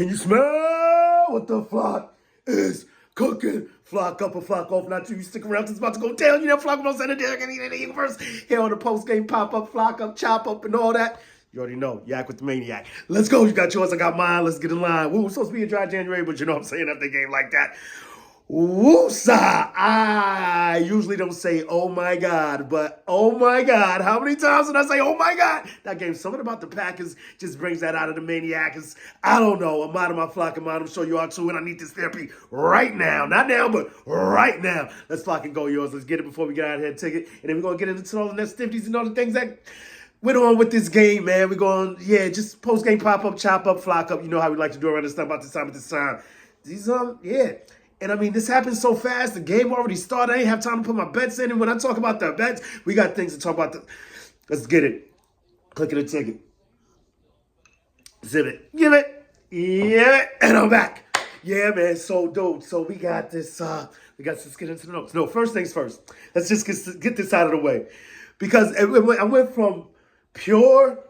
Can you smell what the flock is cooking? Flock up or flock off. Not you stick around because it's about to go down. You know, flock most in the universe. Here on the post-game pop-up, flock up, chop up, and all that. You already know. Yac Wit The Maniac. Let's go. You got yours. I got mine. Let's get in line. Woo, it's supposed to be a dry January, but you know what I'm saying after a game like that. Woo-sa! I usually don't say, oh my God, but oh my God. How many times did I say, oh my God? That game, something about the Packers just brings that out of the maniac. I don't know. I'm out of my flock of mine. I'm sure you are too, and I need this therapy right now. Not now, but right now. Let's flock and go yours. Let's get it before we get out of here, take it. And then we're going to get into all the festivities and all the things that went on with this game, man. We're going, just post-game pop-up, chop up, flock up. You know how we like to do around this time, about this time, at this time. These, And I mean, this happened so fast. The game already started. I ain't have time to put my bets in. And when I talk about the bets, we got things to talk about. Let's get it. Click it a ticket. Zip it. Give it. Yeah. And I'm back. Yeah, man. So, dude. So we got this. Let's get into the notes. No, first things first. Let's just get this out of the way. Because I went from pure...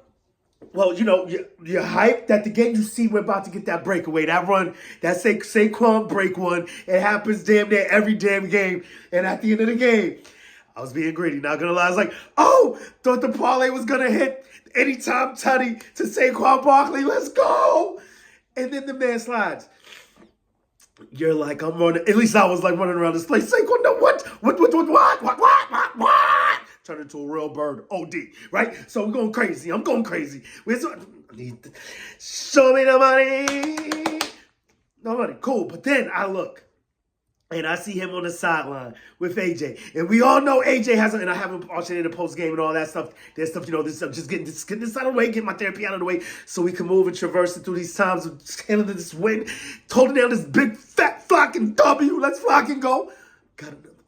Well, you know, you're hyped that the game you see we're about to get that breakaway, that run, that Saquon break one. It happens damn near every damn game. And at the end of the game, I was being greedy, not gonna lie. I was like, oh, thought the parlay was gonna hit anytime tutty to Saquon Barkley. Let's go. And then the man slides. You're like, I'm running. At least I was like running around this place. Saquon, no, what? Turn into a real bird. OD, right? So we're going crazy. I'm going crazy. Show me the money. No money. Cool. But then I look. And I see him on the sideline with AJ. And we all know AJ has, and I have him watching in the post game and all that stuff. There's stuff, this stuff, just getting this out of the way, getting my therapy out of the way so we can move and traverse it through these times of handling this win, holding down this big, fat, flocking W. Let's flock and go.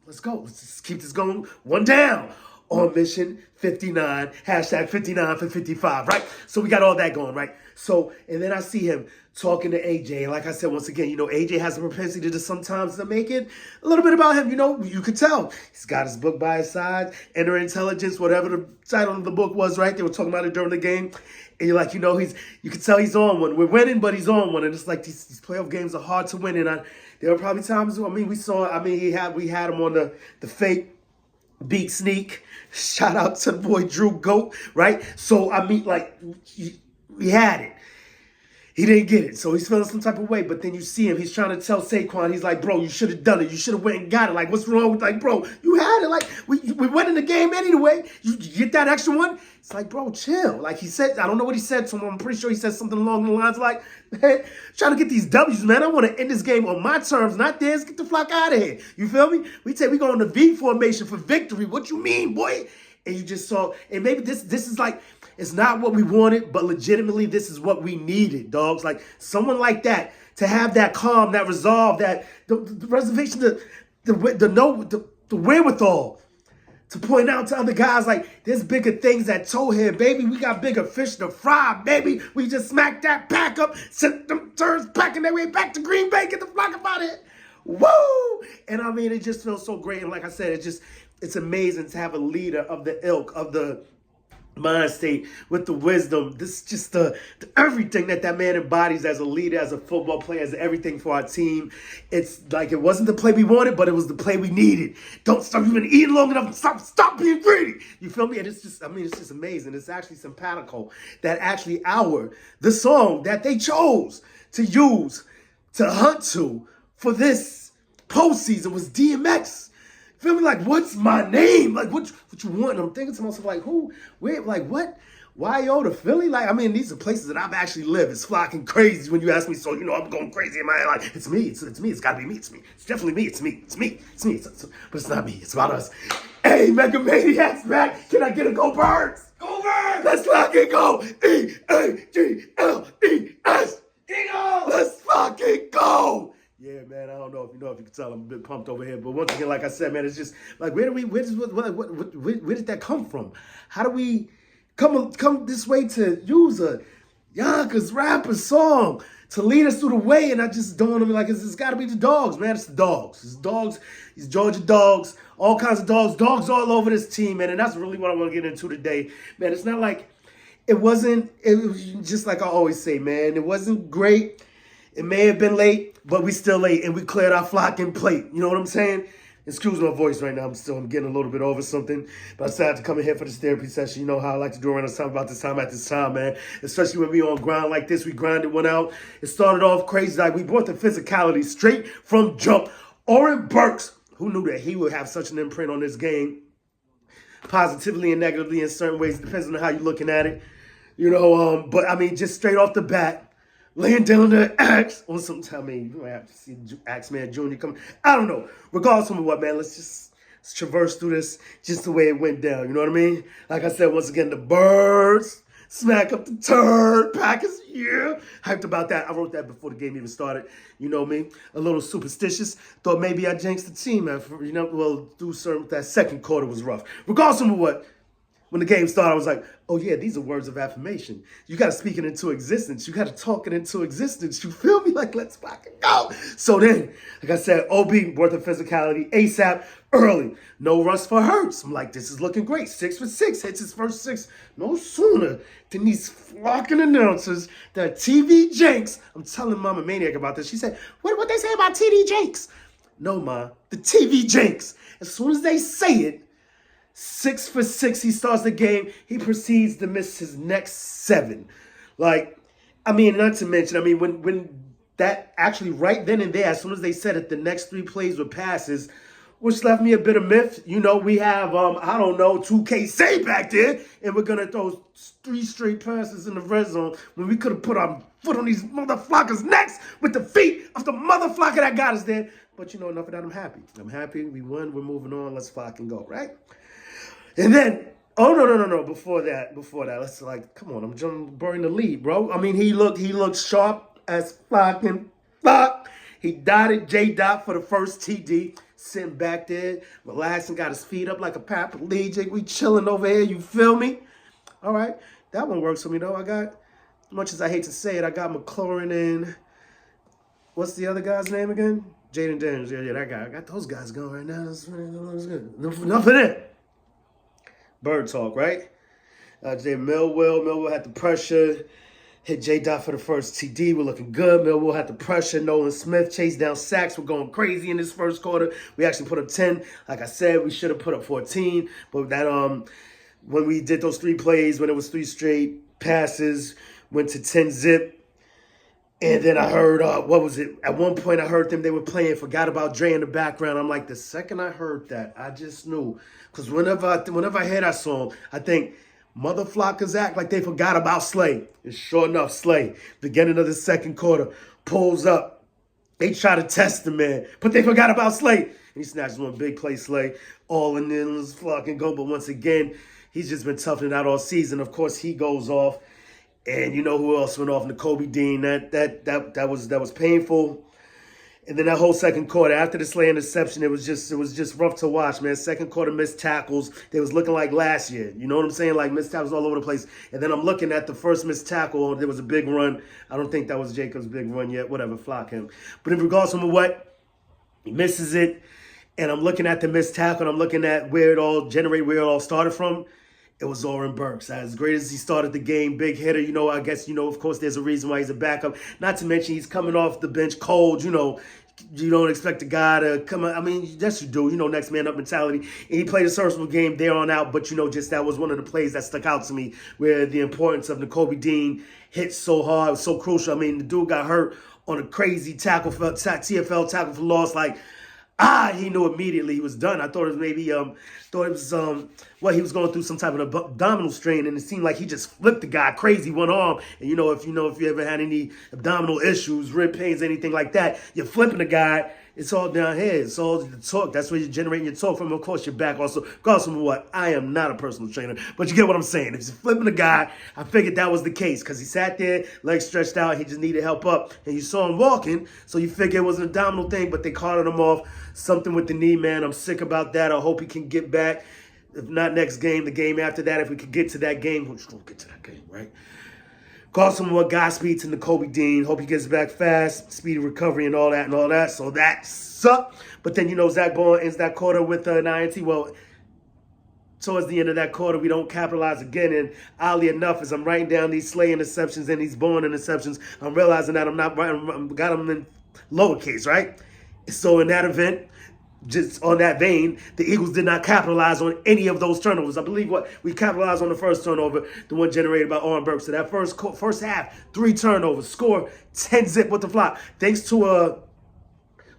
Let's go. Let's just keep this going. One down. On mission 59, hashtag 59 for 55, right? So we got all that going, right? So, and then I see him talking to AJ. And like I said, once again, AJ has a propensity to sometimes to make it a little bit about him. You could tell. He's got his book by his side, Inner Intelligence, whatever the title of the book was, right? They were talking about it during the game. And you're like, you could tell he's on one. We're winning, but he's on one. And it's like these playoff games are hard to win. And there were probably times, we had him on the fake beat sneak. Shout out to the boy Drew Goat, right? So, we had it. He didn't get it. So he's feeling some type of way. But then you see him. He's trying to tell Saquon. He's like, bro, you should have done it. You should have went and got it. Like, what's wrong with, bro, you had it. Like, we went in the game anyway. You get that extra one? It's like, bro, chill. Like he said, I don't know what he said to him. I'm pretty sure he said something along the lines like, man, trying to get these W's, man. I want to end this game on my terms, not theirs. Get the flock out of here. You feel me? We go in the V formation for victory. What you mean, boy? And you just saw, and maybe this is like, it's not what we wanted, but legitimately this is what we needed, dogs. Like someone like that to have that calm, that resolve, that the reservation, the wherewithal to point out to other guys like there's bigger things at toe here, baby. We got bigger fish to fry, baby. We just smacked that pack up, sent them turns packing their way back to Green Bay. Get the flock up out of here. Woo! And I mean, it just feels so great. And like I said, it's amazing to have a leader of the ilk, of the mind state, with the wisdom. This is just the everything that man embodies as a leader, as a football player, as everything for our team. It's like it wasn't the play we wanted, but it was the play we needed. Don't stop. You've been eating long enough. Stop being greedy. You feel me? And it's just amazing. It's actually simpatico that actually the song that they chose to use to hunt to for this postseason was DMX. Feel me? Like, what's my name? Like, what you want? And I'm thinking to myself, like, who? Where? Like, what? Why, to Philly? Like, I mean, these are places that I've actually lived. It's flocking crazy when you ask me. So, I'm going crazy in my head. Like, it's me. It's me. It's got to be me. It's me. It's definitely me. It's me. It's me. It's me. But it's not me. It's about us. Hey, Mega Maniac's back. Can I get a go Birds? Go Birds! Let's fucking go. EAGLES. Eagles! Let's fucking go. Yeah, man, I don't know if you can tell I'm a bit pumped over here. But once again, like I said, man, it's just like, where did that come from? How do we come this way to use a Yonkers rapper song to lead us through the way? And I just dawned on me, like, it's got to be the dogs, man. It's the dogs. It's dogs. It's Georgia dogs. All kinds of dogs. Dogs all over this team, man. And that's really what I want to get into today, man. It was just like I always say, man. It wasn't great. It may have been late, but we still late, and we cleared our flocking plate. You know what I'm saying? Excuse my voice right now. I'm getting a little bit over something. But I decided to come in here for this therapy session. You know how I like to do around this time about this time at this time, man. Especially when we on grind like this. We grinded one out. It started off crazy. Like we brought the physicality straight from jump. Oren Burks, who knew that he would have such an imprint on this game, positively and negatively in certain ways, depends on how you're looking at it. You know, but I mean, just straight off the bat, laying down the axe on some time. I mean, you might have to see Axeman Jr. come. I don't know. Regardless of what, man, let's traverse through this just the way it went down. You know what I mean? Like I said, once again, the birds smack up the turd. Packers, yeah. Hyped about that. I wrote that before the game even started. You know me? A little superstitious. Thought maybe I jinxed the team, man. You know, well, that second quarter was rough. Regardless of what, when the game started, I was like, oh, yeah, these are words of affirmation. You got to speak it into existence. You got to talk it into existence. You feel me? Like, let's fucking go. So then, like I said, OB, worth of physicality, ASAP, early. No rush for Hurts. I'm like, this is looking great. 6 for 6. Hits his first 6 no sooner than these flocking announcers that TV Jenks. I'm telling Mama Maniac about this. She said, what they say about TD Jenks? No, Ma. The TV Jenks. As soon as they say it, 6 for 6, he starts the game. He proceeds to miss his next 7. Like, I mean, not to mention, I mean, when that actually right then and there, as soon as they said it, the next 3 plays were passes, which left me a bit of myth. You know, we have, I don't know, 2K say back there, and we're going to throw 3 straight passes in the red zone when we could have put our foot on these motherfuckers' necks with the feet of the motherfucker that got us there. But, you know, enough of that. I'm happy. I'm happy. We won. We're moving on. Let's fucking go, right? And then, oh, no. Before that, let's come on. I'm burying the lead, bro. I mean, he looked sharp as fucking fuck. He dotted J-Dot for the first TD. Sitting back there, relaxing, got his feet up like a paraplegic. We chilling over here, you feel me? All right, that one works for me, though. I got, as much as I hate to say it, I got McLaurin and, what's the other guy's name again? Jaden Daniels. Yeah, that guy. I got those guys going right now. That's good. Enough of that. Bird talk, right? Jay Millwall had the pressure. Hit J-Dot for the first TD. We're looking good. Millwall had the pressure. Nolan Smith chased down sacks. We're going crazy in this first quarter. We actually put up 10. Like I said, we should have put up 14. But that when we did those 3 plays, when it was 3 straight passes, went to 10 zip. And then I heard, what was it? At one point, I heard them. They were playing. Forgot about Dre in the background. I'm like, the second I heard that, I just knew. Because whenever I hear that song, I think, mother flockers act like they forgot about Slay. And sure enough, Slay, beginning of the second quarter, pulls up. They try to test the man, but they forgot about Slay. And he snatches one big play, Slay. All in this flocking go. But once again, he's just been toughing it out all season. Of course, he goes off. And you know who else went off? Nakobe Dean. That was painful. And then that whole second quarter, after the Slay interception, it was just rough to watch, man. Second quarter missed tackles. They was looking like last year. You know what I'm saying? Like missed tackles all over the place. And then I'm looking at the first missed tackle. There was a big run. I don't think that was Jacob's big run yet. Whatever, flock him. But in regards to what, he misses it. And I'm looking at the missed tackle. And I'm looking at where it all started from. It was Oren Burks. As great as he started the game, big hitter, I guess, of course, there's a reason why he's a backup. Not to mention he's coming off the bench cold, you don't expect a guy to come out. I mean, yes, you do, next man up mentality. And he played a serviceable game there on out, but, just that was one of the plays that stuck out to me where the importance of Nakobe Dean hit so hard, it was so crucial. I mean, the dude got hurt on a crazy TFL tackle for loss, he knew immediately he was done. I thought it was maybe, he was going through some type of abdominal strain, and it seemed like he just flipped the guy crazy one arm. And if you ever had any abdominal issues, rib pains, anything like that, you're flipping the guy. It's all down here. It's all the torque. That's where you're generating your torque from. Of course, your back also. Regardless of what, I am not a personal trainer, but you get what I'm saying. If he's flipping the guy, I figured that was the case because he sat there, legs stretched out. He just needed help up, and you saw him walking, so you figure it was an abdominal thing, but they carted him off. Something with the knee, man. I'm sick about that. I hope he can get back. If not next game, the game after that, if we could get to that game, we're just going to get to that game, right? Call some more Godspeed to Nakobe Dean. Hope he gets back fast, speedy recovery and all that. So that sucked. But then, Zach Bowen ends that quarter with an INT. Well, towards the end of that quarter, we don't capitalize again. And oddly enough, as I'm writing down these Slay interceptions and these Bourne interceptions, I'm realizing that I'm not writing, got them in lowercase, right? So in that event, just on that vein, the Eagles did not capitalize on any of those turnovers. I believe what we capitalized on the first turnover, the one generated by Oren Burks. So that first half, 3 turnovers, score 10-zip with the flop. Thanks to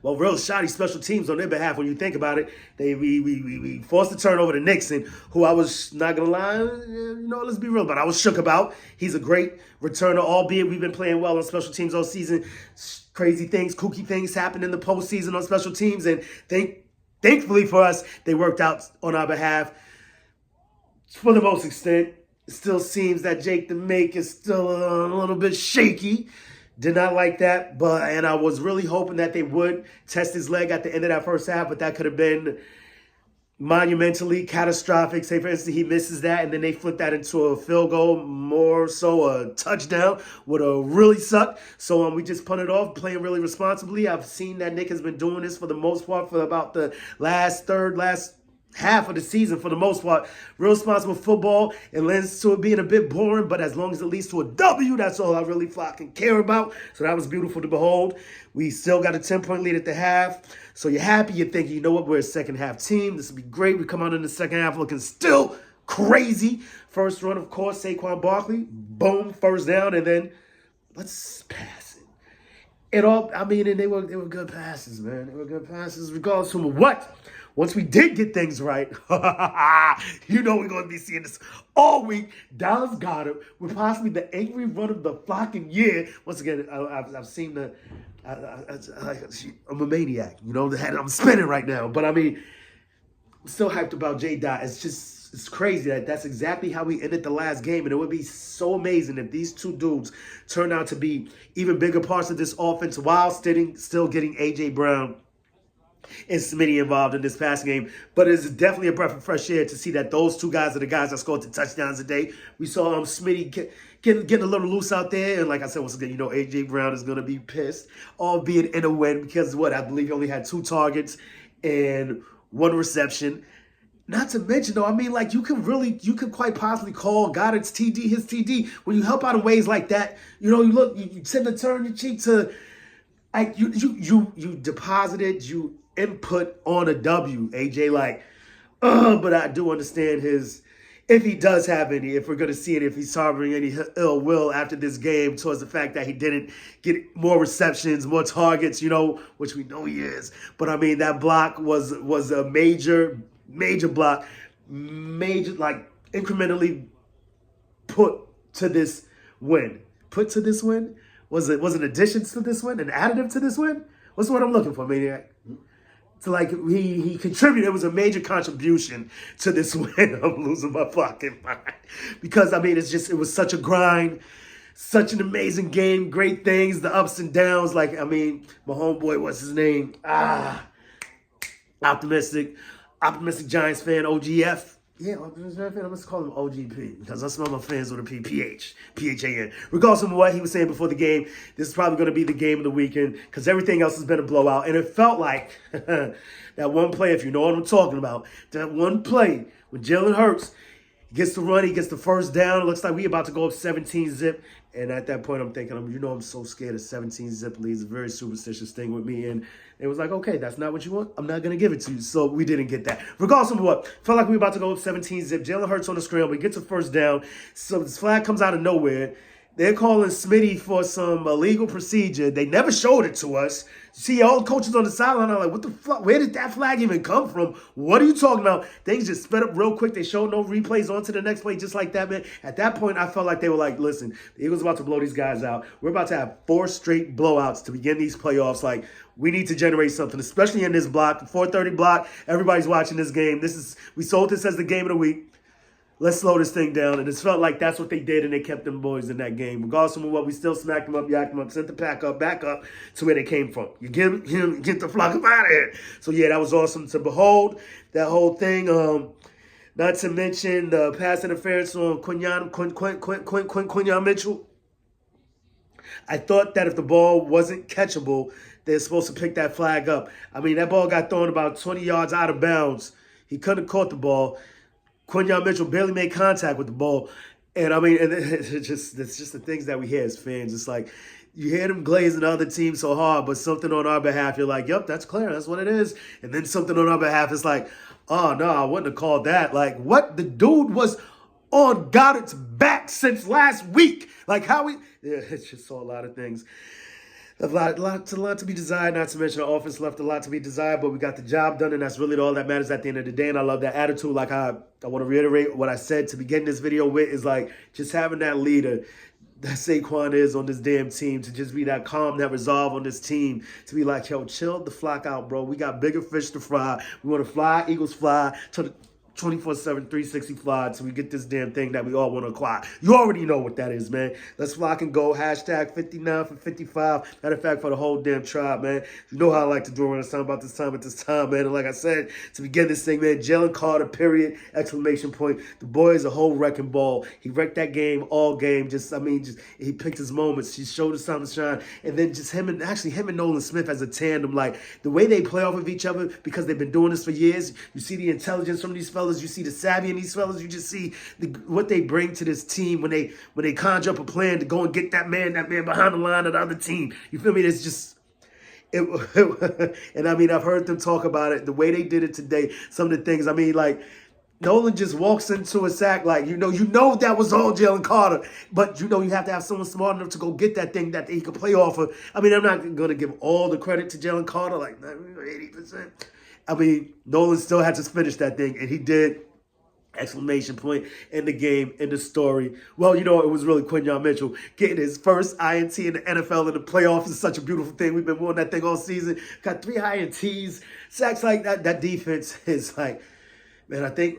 real shoddy special teams on their behalf. When you think about it, we forced the turnover to Nixon, who I was not gonna lie, let's be real, but I was shook about. He's a great returner, albeit we've been playing well on special teams all season. Crazy things, kooky things happen in the postseason on special teams, and thankfully for us, they worked out on our behalf for the most extent. It still seems that Jake the Make is still a little bit shaky. Did not like that, and I was really hoping that they would test his leg at the end of that first half, but that could have been monumentally catastrophic. Say, for instance, he misses that, and then they flip that into a field goal, more so a touchdown, would have really sucked. So we just punted off, playing really responsibly. I've seen that Nick has been doing this for the most part for about the last half of the season for the most part. Real responsible football. It lends to it being a bit boring, but as long as it leads to a W, that's all I really fucking care about. So that was beautiful to behold. We still got a 10-point lead at the half. So you're happy, you're thinking, you know what, we're a second half team. This will be great. We come out in the second half looking still crazy. First run, of course, Saquon Barkley. Boom, first down, and then let's pass it. And they were good passes, man. They were good passes regardless of what. Once we did get things right, we're going to be seeing this all week. Dallas Goedert with possibly the angry run of the fucking year. Once again, I've seen I'm a maniac. I'm spinning right now. But I'm still hyped about J. Dot. It's crazy that's exactly how we ended the last game. And it would be so amazing if these two dudes turn out to be even bigger parts of this offense while still getting A.J. Brown and Smitty involved in this passing game. But it's definitely a breath of fresh air to see that those two guys are the guys that scored the touchdowns today. We saw Smitty getting a little loose out there. And like I said, once again, A.J. Brown is going to be pissed, albeit in a win, because I believe he only had 2 targets and 1 reception. Not to mention, though, you could quite possibly call Goddard's TD his TD. When you help out in ways like that, you tend to turn your cheek to, you deposited, you input on a W, AJ, but I do understand if he does have any, if we're going to see it, if he's harboring any ill will after this game towards the fact that he didn't get more receptions, more targets, which we know he is. But that block was a major block, incrementally put to this win. Put to this win? Was it additions to this win? An additive to this win? What's what I'm looking for, Maniac? So he contributed. It was a major contribution to this win. I'm losing my fucking mind. Because it was such a grind, such an amazing game, great things, the ups and downs. My homeboy, what's his name? Optimistic Giants fan, OGF. Yeah, I'm just call him OGP because I smell my fans with a PHAN. Regardless of what he was saying before the game, this is probably going to be the game of the weekend because everything else has been a blowout. And it felt like that one play, if you know what I'm talking about, that one play when Jalen Hurts gets the run, he gets the first down. It looks like we about to go up 17-zip. And at that point, I'm thinking, I'm so scared of 17-zip leads. A very superstitious thing with me. And it was like, okay, that's not what you want. I'm not going to give it to you. So we didn't get that. Regardless of what, felt like we were about to go up 17-zip. Jalen Hurts on the scramble. We get to first down. So this flag comes out of nowhere. They're calling Smitty for some illegal procedure. They never showed it to us. See, all the coaches on the sideline are like, what the fuck? Where did that flag even come from? What are you talking about? Things just sped up real quick. They showed no replays on to the next play just like that, man. At that point, I felt like they were like, listen, the Eagles are about to blow these guys out. We're about to have 4 straight blowouts to begin these playoffs. We need to generate something, especially in this block, the 4:30 block. Everybody's watching this game. We sold this as the game of the week. Let's slow this thing down. And it felt like that's what they did, and they kept them boys in that game. Regardless of what, we still smacked them up, yacked them up, sent the pack up, back up to where they came from. You get the flock up out of here. So, yeah, that was awesome to behold, that whole thing. Not to mention the pass interference on Quinyon Mitchell. I thought that if the ball wasn't catchable, they're supposed to pick that flag up. That ball got thrown about 20 yards out of bounds. He couldn't have caught the ball. Quinyon Mitchell barely made contact with the ball. And I mean, and it's just the things that we hear as fans. It's like you hear them glazing the other team so hard, but something on our behalf, you're like, yep, that's clear. That's what it is. And then something on our behalf is like, oh, no, I wouldn't have called that. Like, what? The dude was on Goddard's back since last week. Like, how we... Yeah, it's just saw a lot of things. A lot to be desired, not to mention the offense left a lot to be desired, but we got the job done, and that's really all that matters at the end of the day, and I love that attitude. Like, I want to reiterate what I said to begin this video with is, like, just having that leader that Saquon is on this damn team, to just be that calm, that resolve on this team, to be like, yo, chill the flock out, bro. We got bigger fish to fry. We want to fly, Eagles fly, to the 24/7, 360 fly till we get this damn thing that we all want to acquire. You already know what that is, man. Let's flock and go. Hashtag 59 for 55. Matter of fact, for the whole damn tribe, man. You know how I like to do around this time about this time at this time, man. And like I said, to begin this thing, man, Jalen Carter, period, exclamation point. The boy is a whole wrecking ball. He wrecked that game all game. Just he picked his moments. He showed us time to shine. And then just him and Nolan Smith as a tandem, like the way they play off of each other, because they've been doing this for years. You see the intelligence from these fellas. You see the savvy in these fellas. You just see what they bring to this team when they conjure up a plan to go and get that man behind the line of the other team. You feel me? It's just... and I mean, I've heard them talk about it, the way they did it today, some of the things. I mean, like, Nolan just walks into a sack like, you know that was all Jalen Carter, but you have to have someone smart enough to go get that thing that he could play off of. I mean, I'm not going to give all the credit to Jalen Carter, like 80%. I mean, Nolan still had to finish that thing, and he did. Exclamation point in the game, in the story. Well, it was really Quinyon Mitchell getting his first INT in the NFL in the playoffs is such a beautiful thing. We've been wanting that thing all season. Got 3 INTs. Sacks like that. That defense is like, man, I think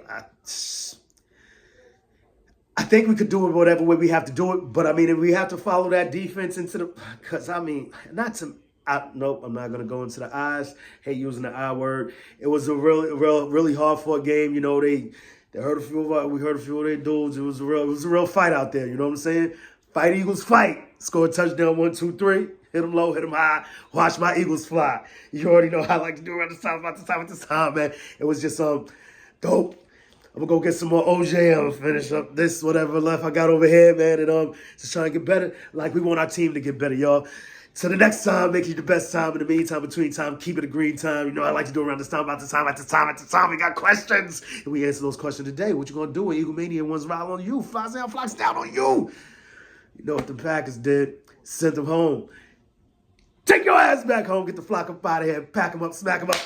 we could do it whatever way we have to do it. But I mean, if we have to follow that defense into the, because I mean, nope, I'm not going to go into the eyes. Hate using the I word. It was a really hard fought game. They heard we heard a few of their dudes. It was a real fight out there. You know what I'm saying? Fight Eagles fight. Score a touchdown, 1, 2, 3. Hit them low, hit them high. Watch my Eagles fly. You already know how I like to do around this time, about this time, man. It was just dope. I'm gonna go get some more OJ. I'm gonna finish up this whatever left I got over here, man, and just trying to get better. Like we want our team to get better, y'all. So the next time, make it the best time. In the meantime, between time, keep it a green time. I like to do around this time, about this time, at this time. We got questions. And we answer those questions today. What you going to do when Eagle Mania one's right on you? Flies down, flocks down on you. You know what the Packers did? Sent them home. Take your ass back home. Get the flock up out of here. Pack them up, smack them up.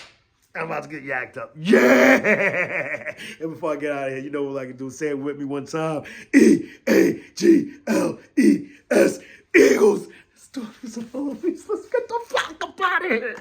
I'm about to get yacked up. Yeah! And before I get out of here, you know what I can do? Say it with me one time. EAGLES. Eagles. Let's get the flock up out of here.